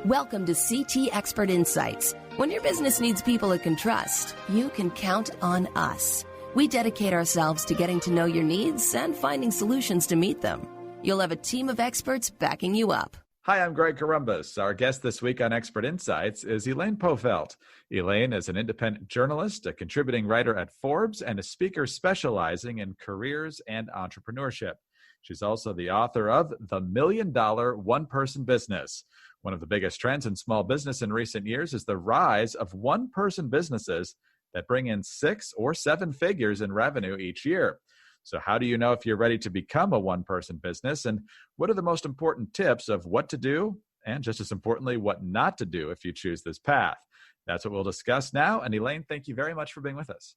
Welcome to CT Expert Insights. When your business needs people it can trust, you can count on us. We dedicate ourselves to getting to know your needs and finding solutions to meet them. You'll have a team of experts backing you up. Hi, I'm Greg Corombos. Our guest this week on Expert Insights is Elaine Pofeldt. Elaine is an independent journalist, a contributing writer at Forbes, and a speaker specializing in careers and entrepreneurship. She's also the author of The $1 Million One-Person Business. One of the biggest trends in small business in recent years is the rise of one-person businesses that bring in 6 or 7 figures in revenue each year. So how do you know if you're ready to become a one-person business? And what are the most important tips of what to do? And just as importantly, what not to do if you choose this path? That's what we'll discuss now. And Elaine, thank you very much for being with us.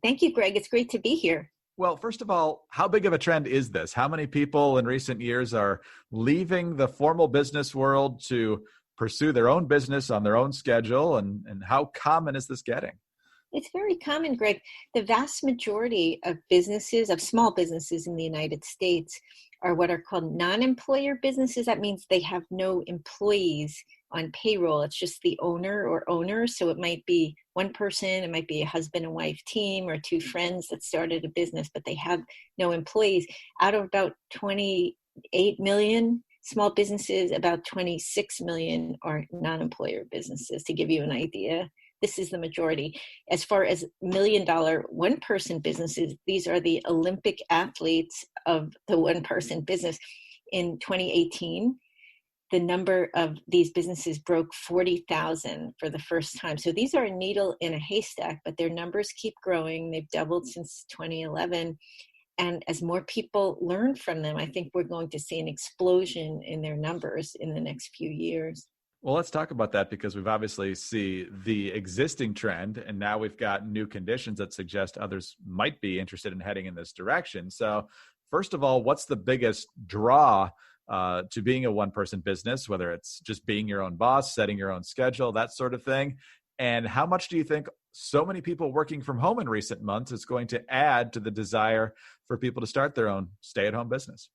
Thank you, Greg. It's great to be here. Well, first of all, how big of a trend is this? How many people in recent years are leaving the formal business world to pursue their own business on their own schedule? And how common is this getting? It's very common, Greg. The vast majority of businesses, of small businesses in the United States, are what are called non-employer businesses. That means they have no employees on payroll. It's just the owner or owners. So it might be one person, it might be a husband and wife team or 2 friends that started a business, but they have no employees. Out of about 28 million small businesses, about 26 million are non-employer businesses, to give you an idea. This is the majority. As far as $1 million one-person businesses, these are the Olympic athletes of the one-person business. In 2018, the number of these businesses broke 40,000 for the first time. So these are a needle in a haystack, but their numbers keep growing. They've doubled since 2011. And as more people learn from them, I think we're going to see an explosion in their numbers in the next few years. Well, let's talk about that because we've obviously see the existing trend, and now we've got new conditions that suggest others might be interested in heading in this direction. So first of all, what's the biggest draw to being a one-person business, whether it's just being your own boss, setting your own schedule, that sort of thing? And how much do you think so many people working from home in recent months is going to add to the desire for people to start their own stay-at-home business?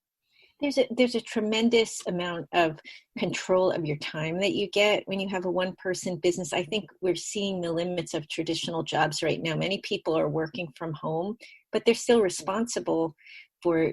There's a tremendous amount of control of your time that you get when you have a one-person business. I think we're seeing the limits of traditional jobs right now. Many people are working from home, but they're still responsible for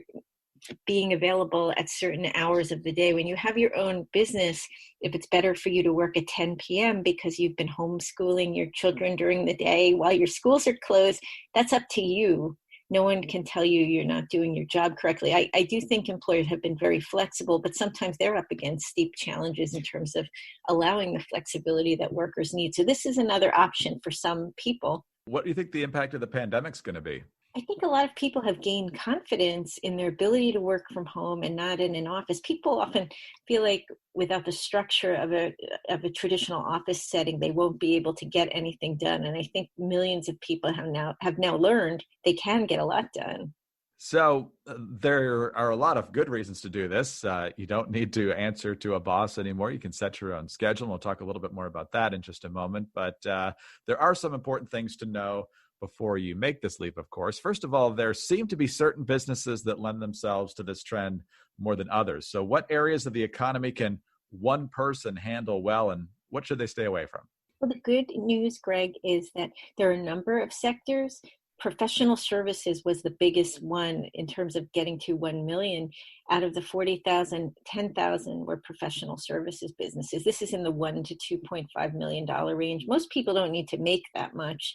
being available at certain hours of the day. When you have your own business, if it's better for you to work at 10 p.m. because you've been homeschooling your children during the day while your schools are closed, that's up to you. No one can tell you you're not doing your job correctly. I do think employers have been very flexible, but sometimes they're up against steep challenges in terms of allowing the flexibility that workers need. So this is another option for some people. What do you think the impact of the pandemic is going to be? I think a lot of people have gained confidence in their ability to work from home and not in an office. People often feel like without the structure of a traditional office setting, they won't be able to get anything done. And I think millions of people have now learned they can get a lot done. So there are a lot of good reasons to do this. You don't need to answer to a boss anymore. You can set your own schedule. And we'll talk a little bit more about that in just a moment. But there are some important things to know before you make this leap, of course. First of all, there seem to be certain businesses that lend themselves to this trend more than others. So what areas of the economy can one person handle well, and what should they stay away from? Well, the good news, Greg, is that there are a number of sectors. Professional services was the biggest one in terms of getting to 1 million. Out of the 40,000, 10,000 were professional services businesses. This is in the $1 to $2.5 million range. Most people don't need to make that much,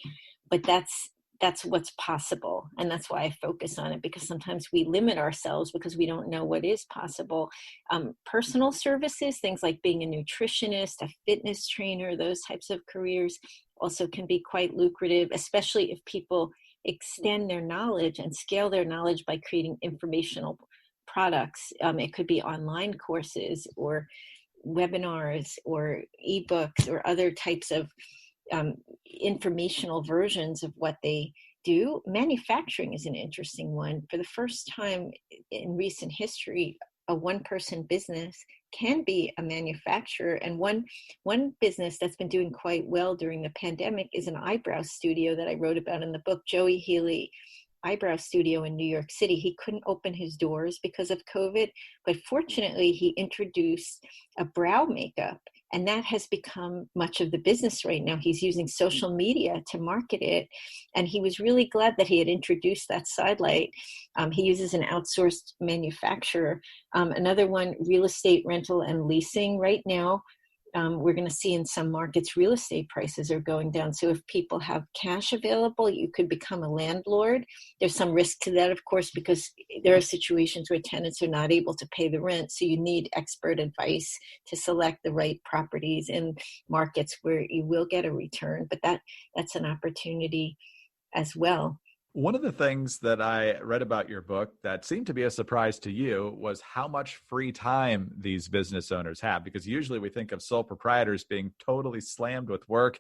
but that's what's possible. And that's why I focus on it, because sometimes we limit ourselves because we don't know what is possible. Personal services, things like being a nutritionist, a fitness trainer, those types of careers also can be quite lucrative, especially if people extend their knowledge and scale their knowledge by creating informational products. It could be online courses or webinars or ebooks or other types of informational versions of what they do. Manufacturing is an interesting one. For the first time in recent history, a one-person business can be a manufacturer. And one business that's been doing quite well during the pandemic is an eyebrow studio that I wrote about in the book, Joey Healy Eyebrow Studio in New York City. He couldn't open his doors because of COVID, but fortunately he introduced a brow makeup And that has become much of the business right now. He's using social media to market it. And he was really glad that he had introduced that sidelight. He uses an outsourced manufacturer. Another one, real estate rental and leasing. Right now, we're going to see in some markets, real estate prices are going down. So if people have cash available, you could become a landlord. There's some risk to that, of course, because there are situations where tenants are not able to pay the rent. So you need expert advice to select the right properties in markets where you will get a return. But that's an opportunity as well. One of the things that I read about your book that seemed to be a surprise to you was how much free time these business owners have, because usually we think of sole proprietors being totally slammed with work.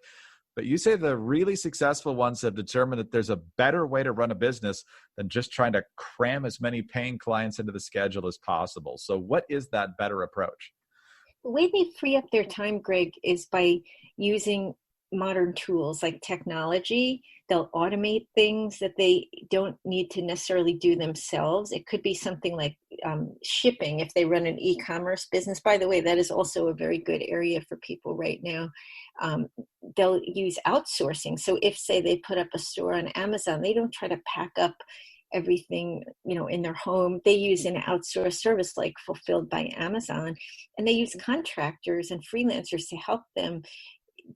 But you say the really successful ones have determined that there's a better way to run a business than just trying to cram as many paying clients into the schedule as possible. So what is that better approach? The way they free up their time, Greg, is by using modern tools like technology. They'll automate things that they don't need to necessarily do themselves. It could be something like shipping if they run an e-commerce business. By the way, that is also a very good area for people right now. They'll use outsourcing. So if, say, they put up a store on Amazon, they don't try to pack up everything, in their home. They use an outsourced service like Fulfilled by Amazon, and they use contractors and freelancers to help them.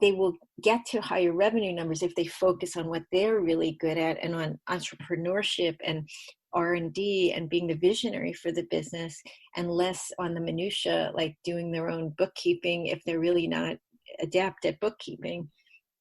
They will get to higher revenue numbers if they focus on what they're really good at and on entrepreneurship and R&D and being the visionary for the business, and less on the minutia, like doing their own bookkeeping if they're really not adept at bookkeeping.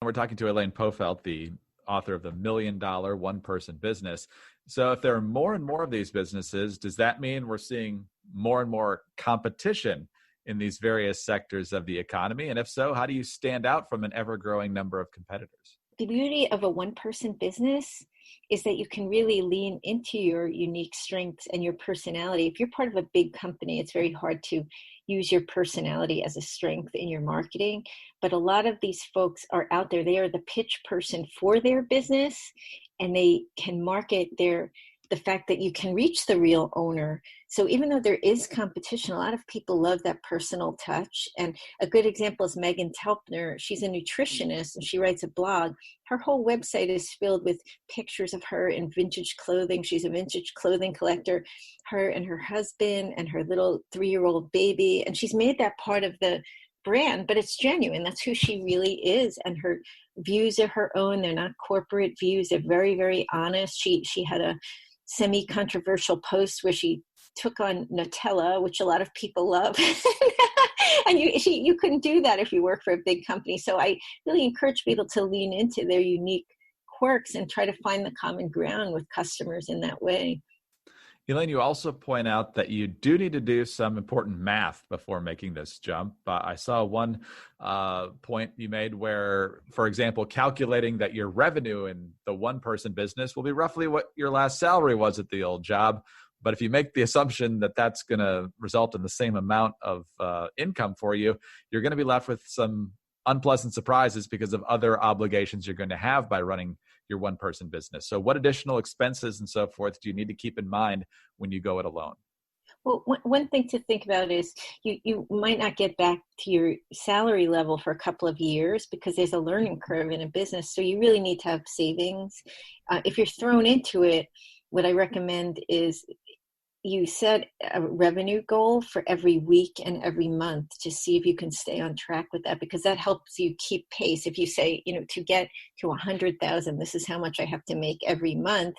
We're talking to Elaine Pofeldt, the author of the $1 Million One-Person Business. So if there are more and more of these businesses, does that mean we're seeing more and more competition in these various sectors of the economy? And if so, how do you stand out from an ever-growing number of competitors? The beauty of a one-person business is that you can really lean into your unique strengths and your personality. If you're part of a big company, it's very hard to use your personality as a strength in your marketing. But a lot of these folks are out there. They are the pitch person for their business, and they can market the fact that you can reach the real owner. So even though there is competition, a lot of people love that personal touch. And a good example is Megan Telpner. She's a nutritionist and she writes a blog. Her whole website is filled with pictures of her in vintage clothing. She's a vintage clothing collector, her and her husband and her little 3-year-old baby. And she's made that part of the brand, but it's genuine. That's who she really is. And her views are her own. They're not corporate views. They're very, very honest. She had a semi-controversial post where she took on Nutella, which a lot of people love. And you couldn't do that if you work for a big company. So I really encourage people to lean into their unique quirks and try to find the common ground with customers in that way. Elaine, you also point out that you do need to do some important math before making this jump. I saw one point you made where, for example, calculating that your revenue in the one-person business will be roughly what your last salary was at the old job. But if you make the assumption that that's going to result in the same amount of income for you, you're going to be left with some unpleasant surprises because of other obligations you're going to have by running your one-person business. So what additional expenses and so forth do you need to keep in mind when you go it alone? Well, one thing to think about is you might not get back to your salary level for a couple of years because there's a learning curve in a business. So you really need to have savings. If you're thrown into it, what I recommend is you set a revenue goal for every week and every month to see if you can stay on track with that, because that helps you keep pace. If you say, to get to 100,000, this is how much I have to make every month.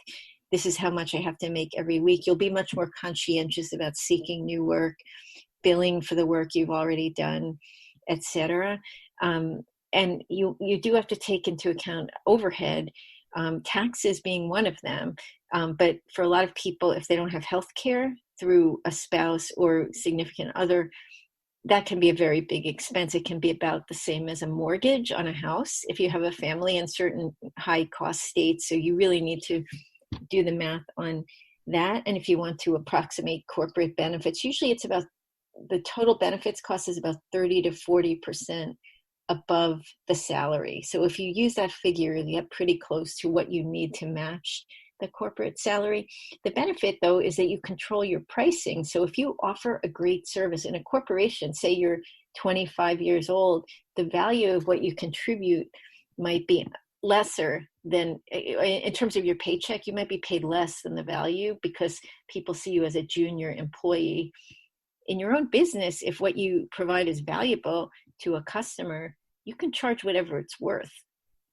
This is how much I have to make every week. You'll be much more conscientious about seeking new work, billing for the work you've already done, etc. And you do have to take into account overhead, taxes being one of them. But for a lot of people, if they don't have health care through a spouse or significant other, that can be a very big expense. It can be about the same as a mortgage on a house if you have a family in certain high cost states. So you really need to do the math on that. And if you want to approximate corporate benefits, usually it's about the total benefits cost is about 30 to 40% above the salary. So if you use that figure, you get pretty close to what you need to match the corporate salary. The benefit, though, is that you control your pricing. So if you offer a great service in a corporation, say you're 25 years old, the value of what you contribute might be lesser than, in terms of your paycheck, you might be paid less than the value because people see you as a junior employee. In your own business, if what you provide is valuable to a customer, you can charge whatever it's worth.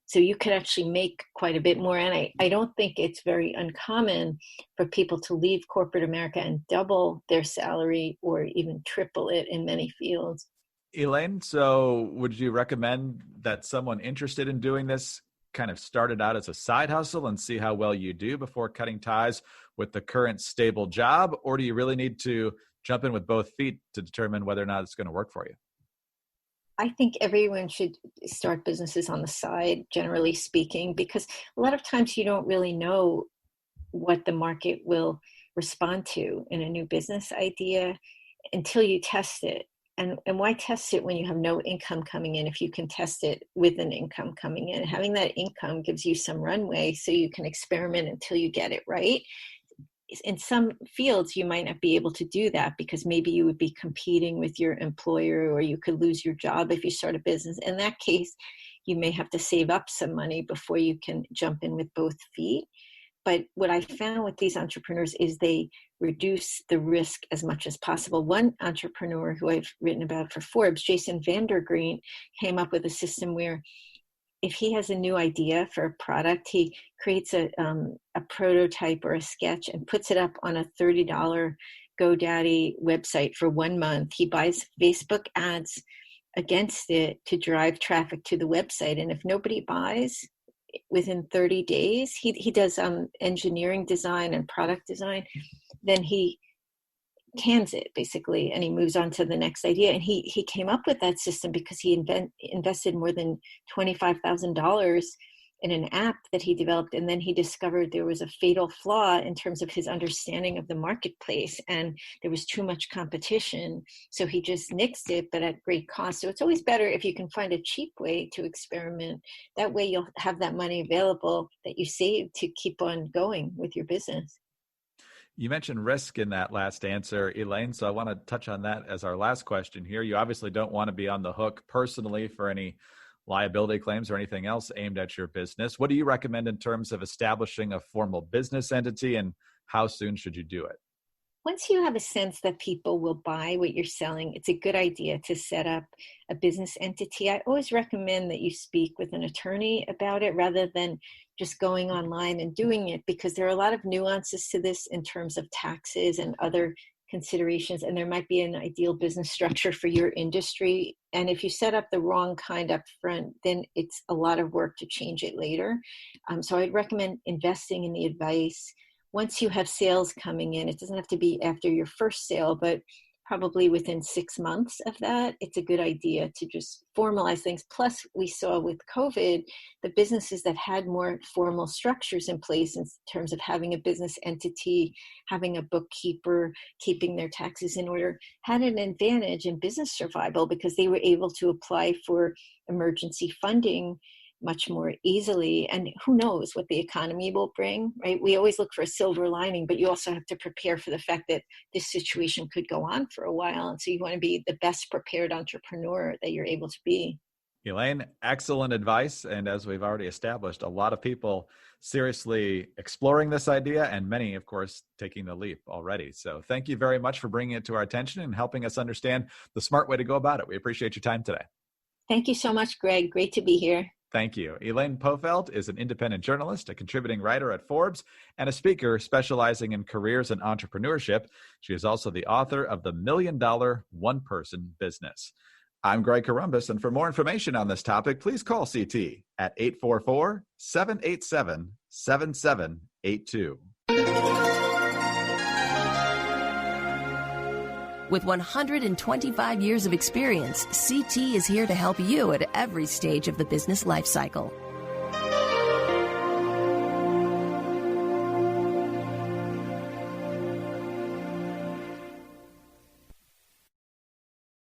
So you could actually make quite a bit more. And I don't think it's very uncommon for people to leave corporate America and double their salary or even triple it in many fields. Elaine, so would you recommend that someone interested in doing this kind of started out as a side hustle and see how well you do before cutting ties with the current stable job? Or do you really need to jump in with both feet to determine whether or not it's going to work for you? I think everyone should start businesses on the side, generally speaking, because a lot of times you don't really know what the market will respond to in a new business idea until you test it. And why test it when you have no income coming in if you can test it with an income coming in? Having that income gives you some runway so you can experiment until you get it right. In some fields, you might not be able to do that because maybe you would be competing with your employer, or you could lose your job if you start a business. In that case, you may have to save up some money before you can jump in with both feet. But what I found with these entrepreneurs is they reduce the risk as much as possible. One entrepreneur who I've written about for Forbes, Jason Vandergreen, came up with a system where if he has a new idea for a product, he creates a prototype or a sketch and puts it up on a $30 GoDaddy website for 1 month. He buys Facebook ads against it to drive traffic to the website. And if nobody buys within 30 days, he does engineering design and product design, then he cans it basically, and he moves on to the next idea. And he came up with that system because he invested more than $25,000 in an app that he developed. And then he discovered there was a fatal flaw in terms of his understanding of the marketplace, and there was too much competition. So he just nixed it, but at great cost. So it's always better if you can find a cheap way to experiment. That way you'll have that money available that you save to keep on going with your business. You mentioned risk in that last answer, Elaine, so I want to touch on that as our last question here. You obviously don't want to be on the hook personally for any liability claims or anything else aimed at your business. What do you recommend in terms of establishing a formal business entity, and how soon should you do it? Once you have a sense that people will buy what you're selling, it's a good idea to set up a business entity. I always recommend that you speak with an attorney about it rather than just going online and doing it, because there are a lot of nuances to this in terms of taxes and other considerations, and there might be an ideal business structure for your industry. And if you set up the wrong kind up front, then it's a lot of work to change it later. So I'd recommend investing in the advice. Once you have sales coming in, it doesn't have to be after your first sale, but probably within 6 months of that, it's a good idea to just formalize things. Plus, we saw with COVID, the businesses that had more formal structures in place in terms of having a business entity, having a bookkeeper, keeping their taxes in order, had an advantage in business survival because they were able to apply for emergency funding much more easily. And who knows what the economy will bring, right? We always look for a silver lining, but you also have to prepare for the fact that this situation could go on for a while. And so you want to be the best prepared entrepreneur that you're able to be. Elaine, excellent advice. And as we've already established, a lot of people seriously exploring this idea, and many, of course, taking the leap already. So thank you very much for bringing it to our attention and helping us understand the smart way to go about it. We appreciate your time today. Thank you so much, Greg. Great to be here. Thank you. Elaine Pofeldt is an independent journalist, a contributing writer at Forbes, and a speaker specializing in careers and entrepreneurship. She is also the author of The $1 Million One-Person Business. I'm Greg Corombos, and for more information on this topic, please call CT at 844-787-7782. With 125 years of experience, CT is here to help you at every stage of the business life cycle.